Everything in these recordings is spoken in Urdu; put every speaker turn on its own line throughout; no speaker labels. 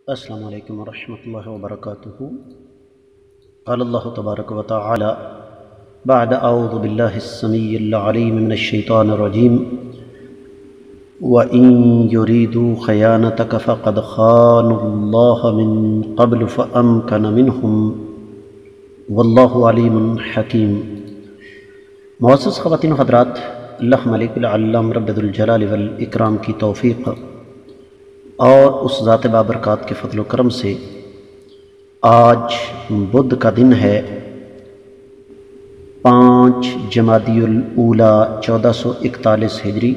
السلام علیکم ورحمۃ اللہ وبرکاتہ۔ قال اللہ تبارک و تعالی بعد اعوذ باللہ السمیع العلیم من الشیطان الرجیم وَإِن يُرِيدُوا خَيَانَتَكَ فَقَدْ خَانُوا اللَّهَ مِن قَبْلُ فَأَمْكَنَ مِنْهُمْ وَاللَّهُ عَلِيمٌ حَكِيمٌ۔ معزز خواتین و حضرات، اللہ ملک العلام رب ذوالجلال والاکرام کی توفیق اور اس ذات بابرکات کے فضل و کرم سے آج بدھ کا دن ہے، 5 جمادی الاولی 1441 ہجری،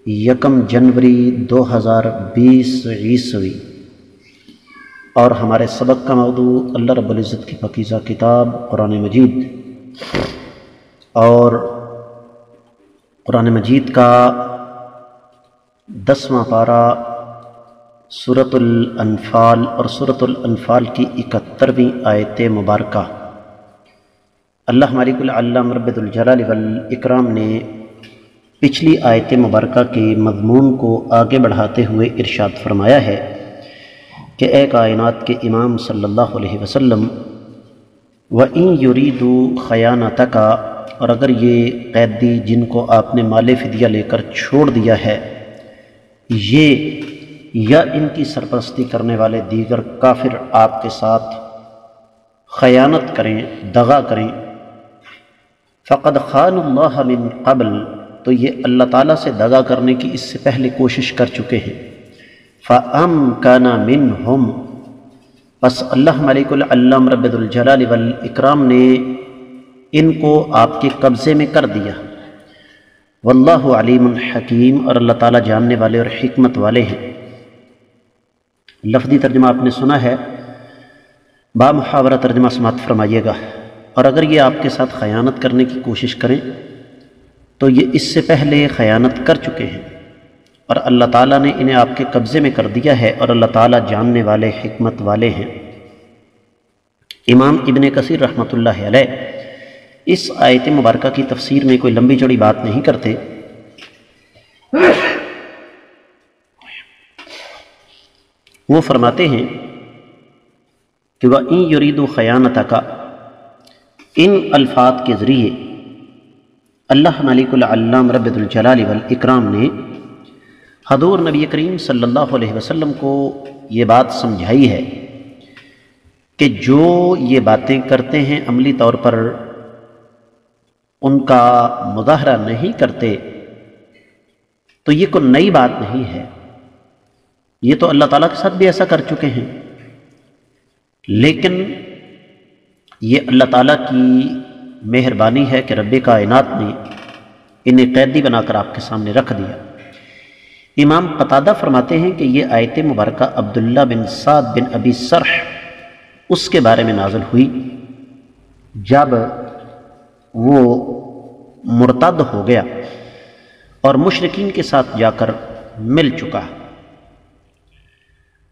1 جنوری 2020 عیسوی، اور ہمارے سبق کا موضوع اللہ رب العزت کی پاکیزہ کتاب قرآن مجید، اور قرآن مجید کا 10واں پارہ سورۃ الانفال اور سورۃ الانفال کی 71ویں آیت مبارکہ۔ اللہ مالک العلام رب ذوالجلال والاکرام نے پچھلی آیت مبارکہ کے مضمون کو آگے بڑھاتے ہوئے ارشاد فرمایا ہے کہ اے کائنات کے امام صلی اللہ علیہ وسلم، وَإِن يُرِيدُوا خَيَانَتَكَ، اور اگر یہ قیدی جن کو آپ نے مال فدیہ لے کر چھوڑ دیا ہے، یہ یا ان کی سرپرستی کرنے والے دیگر کافر آپ کے ساتھ خیانت کریں، دغا کریں، فقد خانوا اللہ من قبل، تو یہ اللہ تعالیٰ سے دغا کرنے کی اس سے پہلے کوشش کر چکے ہیں، فَأَمْكَنَ مِنْهُمْ، پس اللہ ملک العلام رب ذوالجلال والاکرام نے ان کو آپ کے قبضے میں کر دیا۔ واللہ علیم حکیم، اور اللہ تعالیٰ جاننے والے اور حکمت والے ہیں۔ لفظی ترجمہ آپ نے سنا ہے، بامحاورہ ترجمہ سماعت فرمائیے گا۔ اور اگر یہ آپ کے ساتھ خیانت کرنے کی کوشش کریں تو یہ اس سے پہلے خیانت کر چکے ہیں، اور اللہ تعالیٰ نے انہیں آپ کے قبضے میں کر دیا ہے، اور اللہ تعالیٰ جاننے والے حکمت والے ہیں۔ امام ابن کثیر رحمۃ اللہ علیہ اس آیت مبارکہ کی تفسیر میں کوئی لمبی چوڑی بات نہیں کرتے، وہ فرماتے ہیں کہ وَإِن يُرِيدُوا خَيَانَتَكَ، ان الفاظ کے ذریعے اللہ ملک العلام رب ذوالجلال والاکرام نے حضور نبی کریم صلی اللہ علیہ وسلم کو یہ بات سمجھائی ہے کہ جو یہ باتیں کرتے ہیں عملی طور پر ان کا مظاہرہ نہیں کرتے، تو یہ کوئی نئی بات نہیں ہے، یہ تو اللہ تعالیٰ کے ساتھ بھی ایسا کر چکے ہیں، لیکن یہ اللہ تعالیٰ کی مہربانی ہے کہ رب کائنات نے انہیں قیدی بنا کر آپ کے سامنے رکھ دیا۔ امام قتادہ فرماتے ہیں کہ یہ آیت مبارکہ عبداللہ بن سعد بن ابی سرح اس کے بارے میں نازل ہوئی جب وہ مرتد ہو گیا اور مشرکین کے ساتھ جا کر مل چکا۔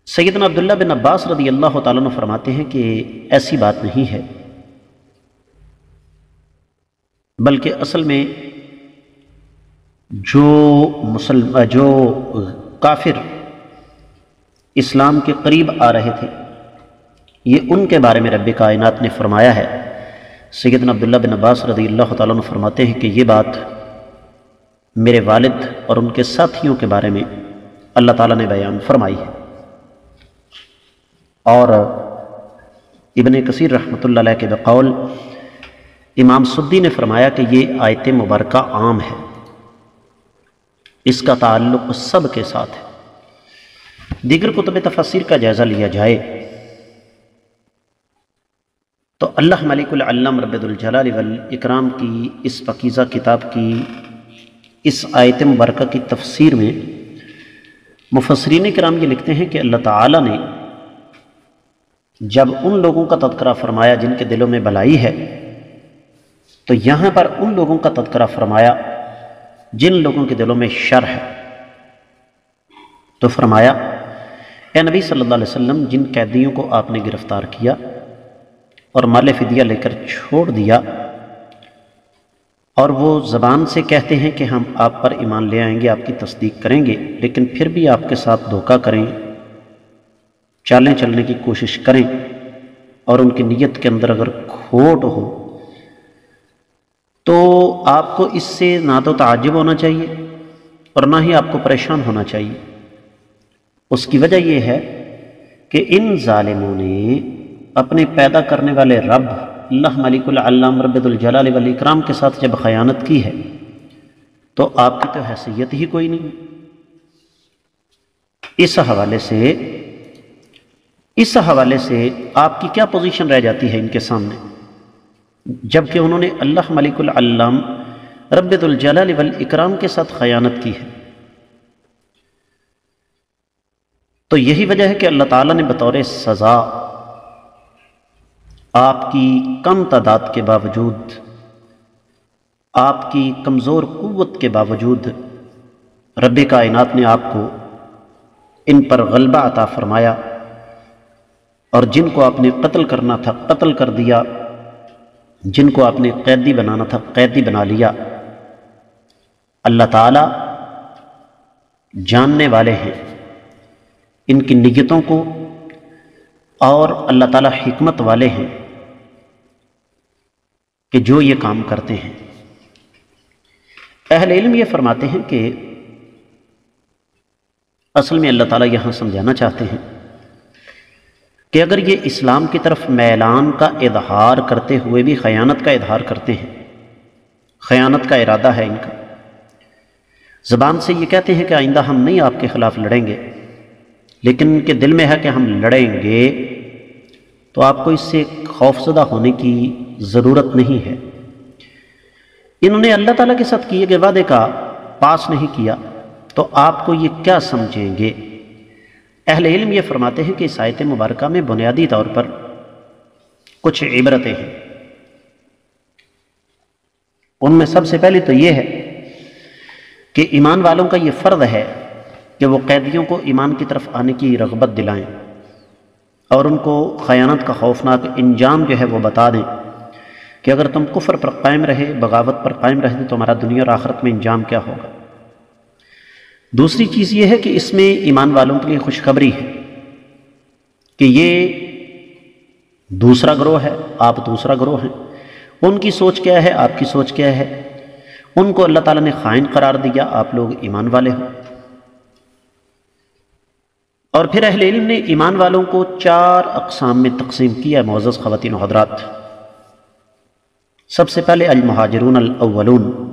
سیدنا عبداللہ بن عباس رضی اللہ تعالیٰ عنہ فرماتے ہیں کہ ایسی بات نہیں ہے، بلکہ اصل میں جو کافر اسلام کے قریب آ رہے تھے، یہ ان کے بارے میں رب کائنات نے فرمایا ہے۔ سیدنا عبداللہ بن عباس رضی اللہ تعالیٰ عنہ فرماتے ہیں کہ یہ بات میرے والد اور ان کے ساتھیوں کے بارے میں اللہ تعالیٰ نے بیان فرمائی ہے۔ اور ابن کثیر رحمۃ اللہ علیہ کے بقول امام سدی نے فرمایا کہ یہ آیت مبارکہ عام ہے، اس کا تعلق سب کے ساتھ ہے۔ دیگر کتب تفسیر کا جائزہ لیا جائے تو اللہ ملک العلام رب ذوالجلال والاکرام کی اس پاکیزہ کتاب کی اس آیت مبارکہ کی تفسیر میں مفسرین کرام یہ لکھتے ہیں کہ اللہ تعالیٰ نے جب ان لوگوں کا تذکرہ فرمایا جن کے دلوں میں بھلائی ہے، تو یہاں پر ان لوگوں کا تذکرہ فرمایا جن لوگوں کے دلوں میں شر ہے، تو فرمایا اے نبی صلی اللہ علیہ وسلم، جن قیدیوں کو آپ نے گرفتار کیا اور مال فدیہ لے کر چھوڑ دیا، اور وہ زبان سے کہتے ہیں کہ ہم آپ پر ایمان لے آئیں گے، آپ کی تصدیق کریں گے، لیکن پھر بھی آپ کے ساتھ دھوکہ کریں چالیں چلنے کی کوشش کریں اور ان کی نیت کے اندر اگر کھوٹ ہو تو آپ کو اس سے نہ تو تعجب ہونا چاہیے اور نہ ہی آپ کو پریشان ہونا چاہیے۔ اس کی وجہ یہ ہے کہ ان ظالموں نے اپنے پیدا کرنے والے رب اللہ ملک العلام رب الجلال والاکرام کے ساتھ جب خیانت کی ہے تو آپ کی تو حیثیت ہی کوئی نہیں۔ اس حوالے سے آپ کی کیا پوزیشن رہ جاتی ہے ان کے سامنے، جبکہ انہوں نے اللہ ملک العلام رب الجلال والاکرام کے ساتھ خیانت کی ہے۔ تو یہی وجہ ہے کہ اللہ تعالیٰ نے بطور سزا آپ کی کم تعداد کے باوجود، آپ کی کمزور قوت کے باوجود رب کائنات نے آپ کو ان پر غلبہ عطا فرمایا، اور جن کو آپ نے قتل کرنا تھا قتل کر دیا، جن کو آپ نے قیدی بنانا تھا قیدی بنا لیا۔ اللہ تعالیٰ جاننے والے ہیں ان کی نیتوں کو، اور اللہ تعالیٰ حکمت والے ہیں کہ جو یہ کام کرتے ہیں۔ اہل علم یہ فرماتے ہیں کہ اصل میں اللہ تعالیٰ یہاں سمجھانا چاہتے ہیں کہ اگر یہ اسلام کی طرف میلان کا اظہار کرتے ہوئے بھی خیانت کا اظہار کرتے ہیں، خیانت کا ارادہ ہے ان کا، زبان سے یہ کہتے ہیں کہ آئندہ ہم نہیں آپ کے خلاف لڑیں گے، لیکن ان کے دل میں ہے کہ ہم لڑیں گے، تو آپ کو اس سے خوفزدہ ہونے کی ضرورت نہیں ہے۔ انہوں نے اللہ تعالیٰ کے ساتھ کیے گئے وعدے کا پاس نہیں کیا تو آپ کو یہ کیا سمجھیں گے؟ اہل علم یہ فرماتے ہیں کہ اس آیت مبارکہ میں بنیادی طور پر کچھ عبرتیں ہیں۔ ان میں سب سے پہلی تو یہ ہے کہ ایمان والوں کا یہ فرض ہے کہ وہ قیدیوں کو ایمان کی طرف آنے کی رغبت دلائیں اور ان کو خیانت کا خوفناک انجام جو ہے وہ بتا دیں کہ اگر تم کفر پر قائم رہے، بغاوت پر قائم رہے تو تمہارا دنیا اور آخرت میں انجام کیا ہوگا۔ دوسری چیز یہ ہے کہ اس میں ایمان والوں کے لیے خوشخبری ہے کہ یہ دوسرا گروہ ہے، آپ دوسرا گروہ ہیں، ان کی سوچ کیا ہے، آپ کی سوچ کیا ہے، ان کو اللہ تعالیٰ نے خائن قرار دیا، آپ لوگ ایمان والے ہو۔ اور پھر اہل علم نے ایمان والوں کو 4 اقسام میں تقسیم کیا، معزز خواتین و حضرات۔ سب سے پہلے المہاجرون الاولون،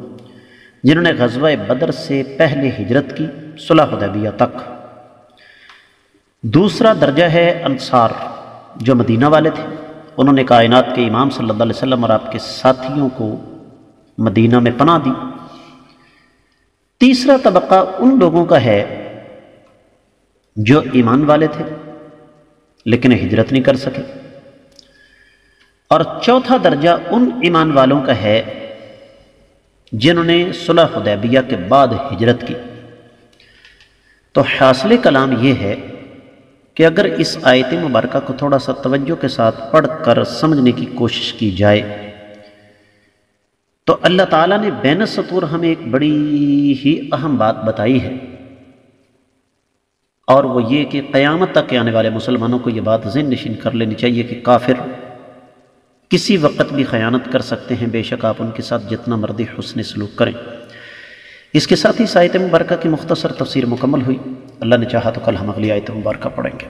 جنہوں نے غزوہ بدر سے پہلے ہجرت کی صلح حدیبیہ تک۔ دوسرا درجہ ہے انصار، جو مدینہ والے تھے، انہوں نے کائنات کے امام صلی اللہ علیہ وسلم اور آپ کے ساتھیوں کو مدینہ میں پناہ دی۔ تیسرا طبقہ ان لوگوں کا ہے جو ایمان والے تھے لیکن ہجرت نہیں کر سکے، اور چوتھا درجہ ان ایمان والوں کا ہے جنہوں نے صلح حدیبیہ کے بعد ہجرت کی۔ تو حاصل کلام یہ ہے کہ اگر اس آیت مبارکہ کو تھوڑا سا توجہ کے ساتھ پڑھ کر سمجھنے کی کوشش کی جائے تو اللہ تعالیٰ نے بین السطور ہمیں ایک بڑی ہی اہم بات بتائی ہے، اور وہ یہ کہ قیامت تک آنے والے مسلمانوں کو یہ بات ذہن نشین کر لینی چاہیے کہ کافر کسی وقت بھی خیانت کر سکتے ہیں، بے شک آپ ان کے ساتھ جتنا مرضی حسن سلوک کریں۔ اس کے ساتھ ہی آیت مبارکہ کی مختصر تفسیر مکمل ہوئی۔ اللہ نے چاہا تو کل ہم اگلی آیت مبارکہ پڑھیں گے۔